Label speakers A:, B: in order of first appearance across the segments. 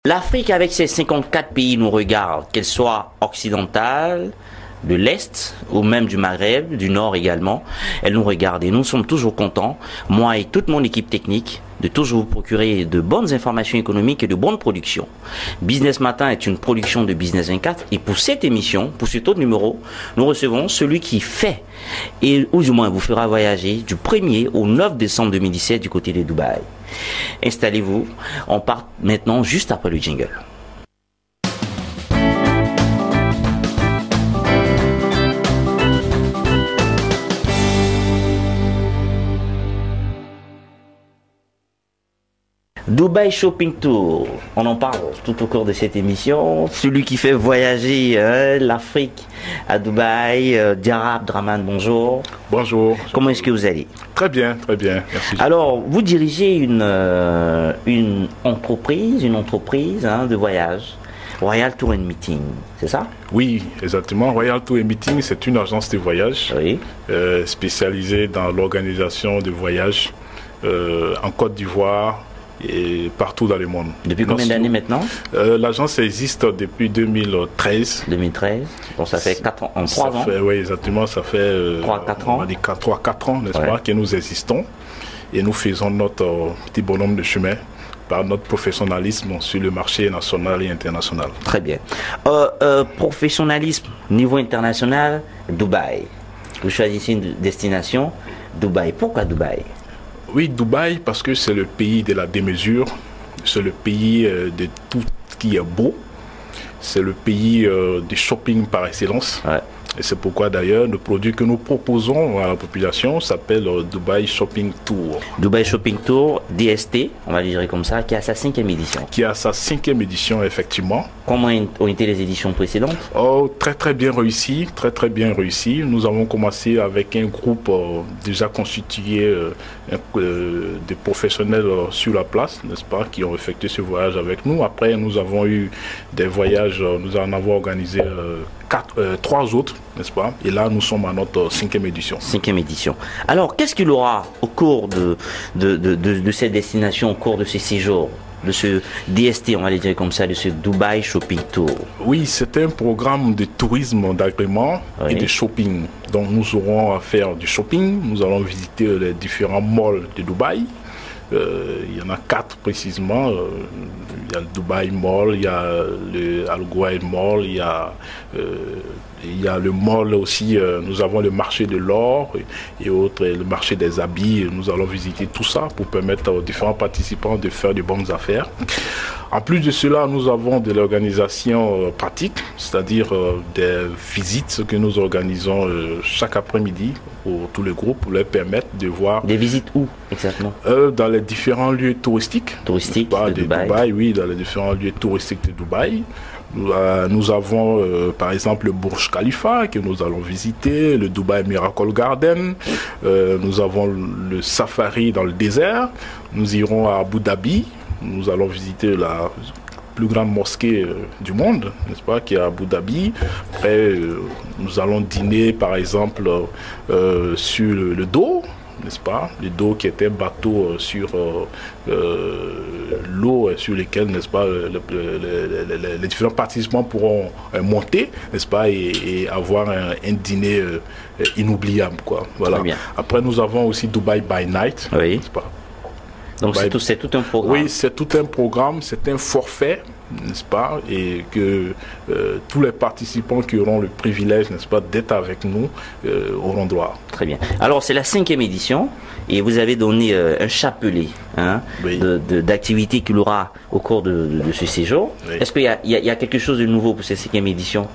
A: L'Afrique, avec ses 54 pays, nous regarde, qu'elle soit occidentale, de l'Est ou même du Maghreb, du Nord également. Elle nous regarde et nous sommes toujours contents, moi et toute mon équipe technique, de toujours vous procurer de bonnes informations économiques et de bonnes productions. Business Matin est une production de Business 24 et pour cette émission, pour cet autre numéro, nous recevons celui qui fait, ou du moins vous fera voyager du 1er au 9 décembre 2017 du côté de Dubaï. Installez-vous, on part maintenant juste après le jingle. Dubaï Shopping Tour, on en parle tout au cours de cette émission. Celui qui fait voyager l'Afrique à Dubaï, Diarra Abdraman, bonjour.
B: Bonjour.
A: Comment est-ce que vous allez?
B: Très bien, merci.
A: Alors, vous dirigez une entreprise de voyage, Royal Tour and Meeting, c'est ça?
B: Oui, exactement. Royal Tour and Meeting, c'est une agence de voyage spécialisée dans l'organisation de voyages en Côte d'Ivoire et partout dans le monde.
A: Depuis combien d'années maintenant?
B: L'agence existe depuis 2013.
A: 2013, bon, ça fait 3 ans.
B: Oui, exactement, ça fait
A: 3-4 ans.
B: On va dire 3-4 ans, n'est-ce pas, que nous existons et nous faisons notre petit bonhomme de chemin par notre professionnalisme sur le marché national et international.
A: Très bien. Professionnalisme, niveau international, Dubaï. Vous choisissez une destination, Dubaï. Pourquoi Dubaï?
B: Oui, Dubaï, parce que c'est le pays de la démesure, c'est le pays de tout ce qui est beau, c'est le pays du shopping par excellence. Ouais. Et c'est pourquoi d'ailleurs le produit que nous proposons à la population s'appelle Dubaï Shopping Tour. Dubaï Shopping Tour, DST, on va le dire comme ça, qui a sa 5e édition. Qui a sa 5e édition, effectivement.
A: Comment ont été les éditions précédentes?
B: Oh, très bien réussi, très bien réussi. Nous avons commencé avec un groupe déjà constitué de professionnels sur la place, n'est-ce pas, qui ont effectué ce voyage avec nous. Après, nous avons eu des voyages, nous en avons organisé 3 autres, n'est-ce pas? Et là, nous sommes à notre 5e édition.
A: 5e édition. Alors, qu'est-ce qu'il aura au cours de cette destination, au cours de ces séjours, de ce DST, on va le dire comme ça, de ce Dubaï Shopping Tour?
B: Oui, c'est un programme de tourisme, d'agrément et de shopping. Donc, nous aurons à faire du shopping. Nous allons visiter les différents malls de Dubaï. Il y en a 4 précisément. Il y a le Dubaï Mall, il y a le Al Ghurair Mall, il y a le mall aussi. Nous avons le marché de l'or et autres, le marché des habits. Nous allons visiter tout ça pour permettre aux différents participants de faire de bonnes affaires. En plus de cela, nous avons de l'organisation pratique, c'est-à-dire des visites que nous organisons chaque après-midi pour tous les groupes pour leur permettre de voir.
A: Des visites où exactement?
B: Dans les différents lieux touristiques.
A: Touristiques de
B: Dubaï. Oui, dans les différents lieux touristiques de Dubaï. Nous avons par exemple le Burj Khalifa que nous allons visiter, le Dubaï Miracle Garden, nous avons le safari dans le désert, nous irons à Abu Dhabi, nous allons visiter la plus grande mosquée du monde, n'est-ce pas, qui est à Abu Dhabi. Après, nous allons dîner par exemple sur le dos, n'est-ce pas, le dos qui est un bateau sur l'eau sur lesquels, n'est-ce pas, les différents participants pourront monter, n'est-ce pas, et avoir un dîner inoubliable, quoi. Voilà. Après, nous avons aussi Dubaï by Night, n'est-ce pas.
A: Donc c'est tout un programme.
B: Oui, c'est tout un programme, c'est un forfait, n'est-ce pas, et que tous les participants qui auront le privilège, n'est-ce pas, d'être avec nous auront droit.
A: Très bien. Alors c'est la 5e édition et vous avez donné un chapelet d'activités qu'il aura au cours de ce séjour. Oui. Est-ce qu'il y a quelque chose de nouveau pour cette 5e édition?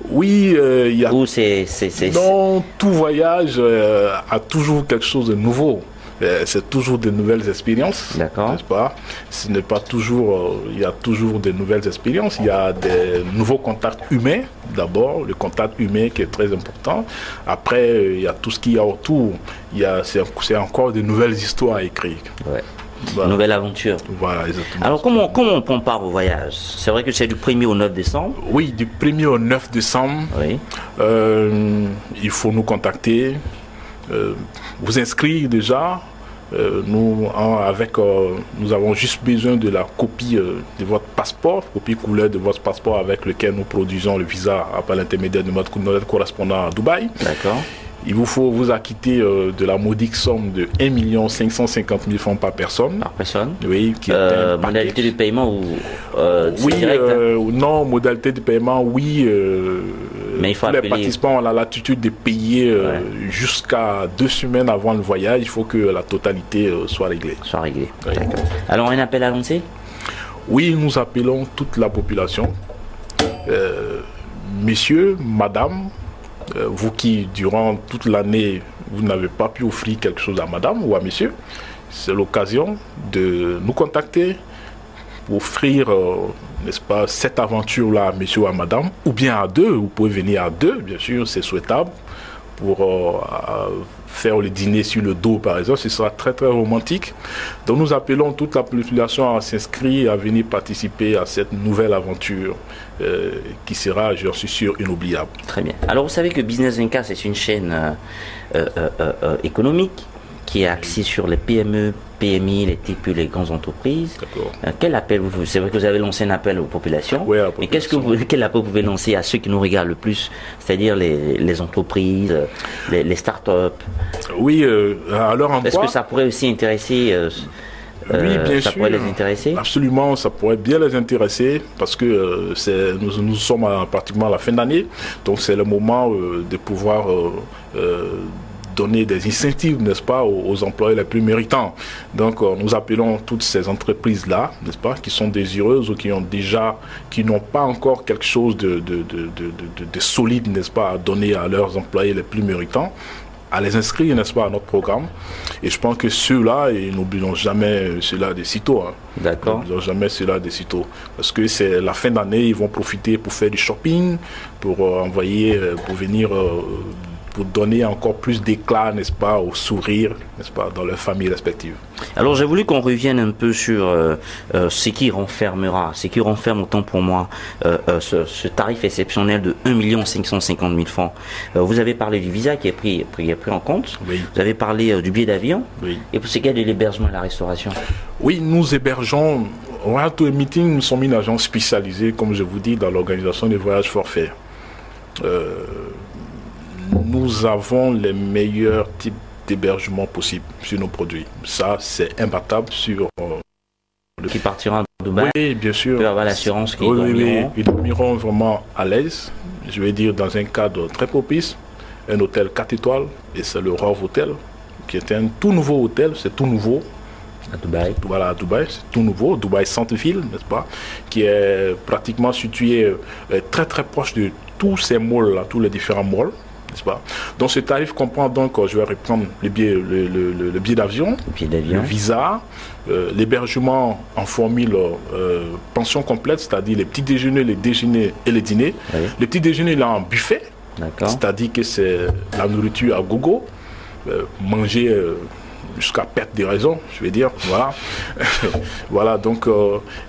B: Oui, il y a.
A: Dans
B: tout voyage a toujours quelque chose de nouveau. C'est toujours de nouvelles expériences, n'est-ce pas? Ce n'est pas toujours, il y a toujours de nouvelles expériences. Il y a des nouveaux contacts humains. D'abord, le contact humain qui est très important. Après, il y a tout ce qu'il y a autour. C'est encore de nouvelles histoires à écrire.
A: Ouais. Voilà. Nouvelle aventure.
B: Voilà, exactement.
A: Alors, comment on compare au voyage? C'est vrai que c'est du 1er au 9 décembre.
B: Oui, du 1er au 9 décembre.
A: Oui.
B: Il faut nous contacter. Vous inscrire déjà nous avons juste besoin de la copie de votre passeport, copie couleur de votre passeport avec lequel nous produisons le visa par l'intermédiaire de notre correspondant à Dubaï.
A: D'accord.
B: Il vous faut vous acquitter de la modique somme de 1 550 000 francs par personne.
A: Par personne.
B: Oui. Qui est
A: modalité de paiement ou
B: oui,
A: direct,
B: non, modalité de paiement, oui.
A: Mais il faut
B: les participants ont la latitude de payer jusqu'à 2 semaines avant le voyage. Il faut que la totalité soit réglée.
A: Oui. Alors, un appel à lancer?
B: Oui, nous appelons toute la population. Messieurs, madame, vous qui, durant toute l'année, vous n'avez pas pu offrir quelque chose à madame ou à monsieur, c'est l'occasion de nous contacter pour offrir, n'est-ce pas, cette aventure-là à monsieur ou à madame, ou bien à deux. Vous pouvez venir à deux, bien sûr, c'est souhaitable, pour faire le dîner sur le dos, par exemple. Ce sera très, très romantique. Donc, nous appelons toute la population à s'inscrire, à venir participer à cette nouvelle aventure qui sera, je suis sûr, inoubliable.
A: Très bien. Alors, vous savez que Business 24, c'est une chaîne économique qui est axée sur les PME, PMI, les TPE, les grandes entreprises. Quel appel c'est vrai que vous avez lancé un appel aux populations.
B: Oui,
A: mais quel appel vous pouvez lancer à ceux qui nous regardent le plus, c'est-à-dire les entreprises, les startups?
B: Oui, alors en
A: est-ce que ça pourrait aussi intéresser
B: oui, bien sûr.
A: Pourrait les intéresser?
B: Absolument, ça pourrait bien les intéresser parce que nous sommes pratiquement à la fin d'année, donc c'est le moment de pouvoir donner des incentives, n'est-ce pas, aux employés les plus méritants. Donc, nous appelons toutes ces entreprises-là, n'est-ce pas, qui sont désireuses ou qui n'ont pas encore quelque chose de solide, n'est-ce pas, à donner à leurs employés les plus méritants, à les inscrire, n'est-ce pas, à notre programme. Et je pense que ceux-là, ils n'oublieront jamais cela de sitôt. Hein.
A: D'accord.
B: Ils n'oublieront jamais cela de sitôt. Parce que c'est la fin d'année, ils vont profiter pour faire du shopping, pour envoyer, pour venir... pour donner encore plus d'éclat, n'est-ce pas, au sourire, n'est-ce pas, dans leurs familles respectives.
A: Alors j'ai voulu qu'on revienne un peu sur ce qui renferme autant pour moi ce tarif exceptionnel de 1 550 000 francs. Vous avez parlé du visa qui est pris en compte,
B: oui.
A: Vous avez parlé du billet d'avion,
B: oui.
A: Et pour ce qui est de l'hébergement et la restauration.
B: Oui, nous hébergeons, Royal Tour Meeting, nous sommes une agence spécialisée, comme je vous dis, dans l'organisation des voyages forfaits. Nous avons les meilleurs types d'hébergement possibles sur nos produits. Ça, c'est imbattable sur...
A: Qui partira à Dubaï.
B: Oui, bien sûr.
A: Peut avoir l'assurance qu'ils
B: dormiront. Oui, ils dormiront vraiment à l'aise. Je vais dire dans un cadre très propice. Un hôtel 4 étoiles, et c'est le Rove Hotel, qui est un tout nouveau hôtel, c'est tout nouveau.
A: À Dubaï.
B: Voilà, à Dubaï, c'est tout nouveau. Dubaï Centre-Ville, n'est-ce pas, qui est pratiquement situé très très proche de tous ces malls-là, tous les différents malls. Pas. Donc ce tarif comprend donc, je vais reprendre le billet d'avion, le visa, l'hébergement en formule pension complète, c'est-à-dire les petits déjeuners, les déjeuners et les dîners. Oui. Le petit déjeuner là en buffet, c'est-à-dire que c'est la nourriture à gogo, manger jusqu'à perte de raison, je vais dire, voilà. Voilà, donc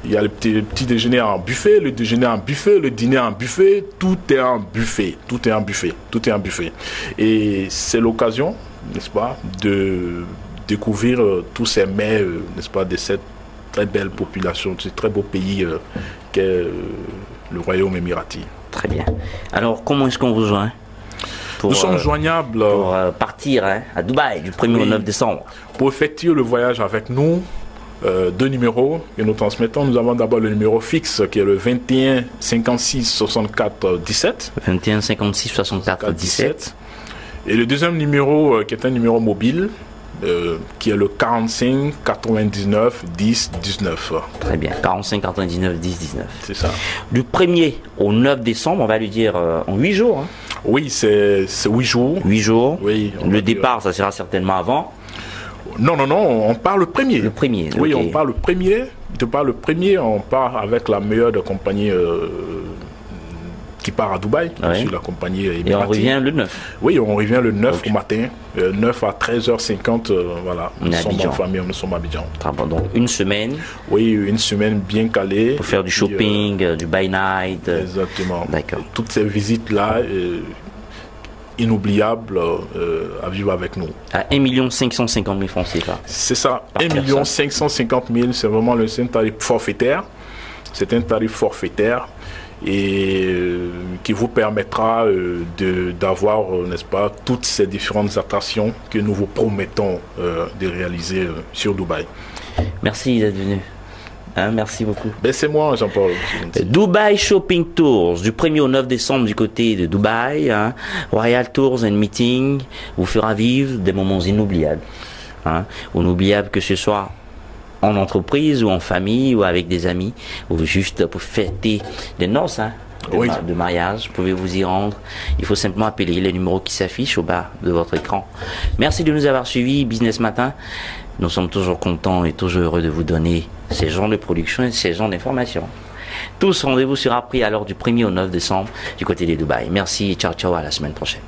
B: il y a le petit déjeuner en buffet, le déjeuner en buffet, le dîner en buffet, tout est en buffet, tout est en buffet, tout est en buffet. Et c'est l'occasion, n'est-ce pas, de découvrir tous ces mets, n'est-ce pas, de cette très belle population, de ce très beau pays qu'est le Royaume émirati.
A: Très bien. Alors, comment est-ce qu'on vous joint?
B: Nous sommes joignables
A: pour partir à Dubaï du 1er au 9 décembre.
B: Pour effectuer le voyage avec nous, 2 numéros que nous transmettons. Nous avons d'abord le numéro fixe qui est le 21 56 64 17.
A: 21 56 64 17.
B: Et le deuxième numéro qui est un numéro mobile qui est le 45 99 10 19.
A: Très bien, 45 99 10 19.
B: C'est ça.
A: Du 1er au 9 décembre, on va lui dire en 8 jours. Hein.
B: Oui, c'est 8 jours.
A: 8 jours.
B: Oui,
A: le départ, ça sera certainement avant.
B: Non, on part le premier.
A: Le premier.
B: Oui,
A: okay.
B: On part le premier. On part avec la meilleure des compagnies qui part à Dubaï, sur la compagnie émirati.
A: Et on revient le 9.
B: Oui, on revient le 9 au matin, 9 à 13h50, voilà. Nous sommes en famille, nous sommes à Abidjan.
A: Donc une semaine.
B: Oui, une semaine bien calée.
A: Pour faire du shopping, du by night.
B: Exactement.
A: D'accord.
B: Toutes ces visites-là inoubliable à vivre avec nous.
A: À 1 550 000 francs CFA.
B: C'est ça, 1 550 000, c'est vraiment un tarif forfaitaire. C'est un tarif forfaitaire et qui vous permettra d'avoir, n'est-ce pas, toutes ces différentes attractions que nous vous promettons de réaliser sur Dubaï.
A: Merci d'être venu. Merci beaucoup.
B: Ben, c'est moi, Jean-Paul.
A: Dubai Shopping Tours, du 1er au 9 décembre du côté de Dubaï. Royal Tours and Meeting vous fera vivre des moments inoubliables. Inoubliables que ce soit en entreprise ou en famille ou avec des amis ou juste pour fêter des noces de mariage. Vous pouvez vous y rendre. Il faut simplement appeler les numéros qui s'affichent au bas de votre écran. Merci de nous avoir suivis. Business Matin. Nous sommes toujours contents et toujours heureux de vous donner ces genres de production et ces genres d'informations. Tous rendez-vous sera pris alors du 1er au 9 décembre du côté de Dubaï. Merci et ciao ciao, à la semaine prochaine.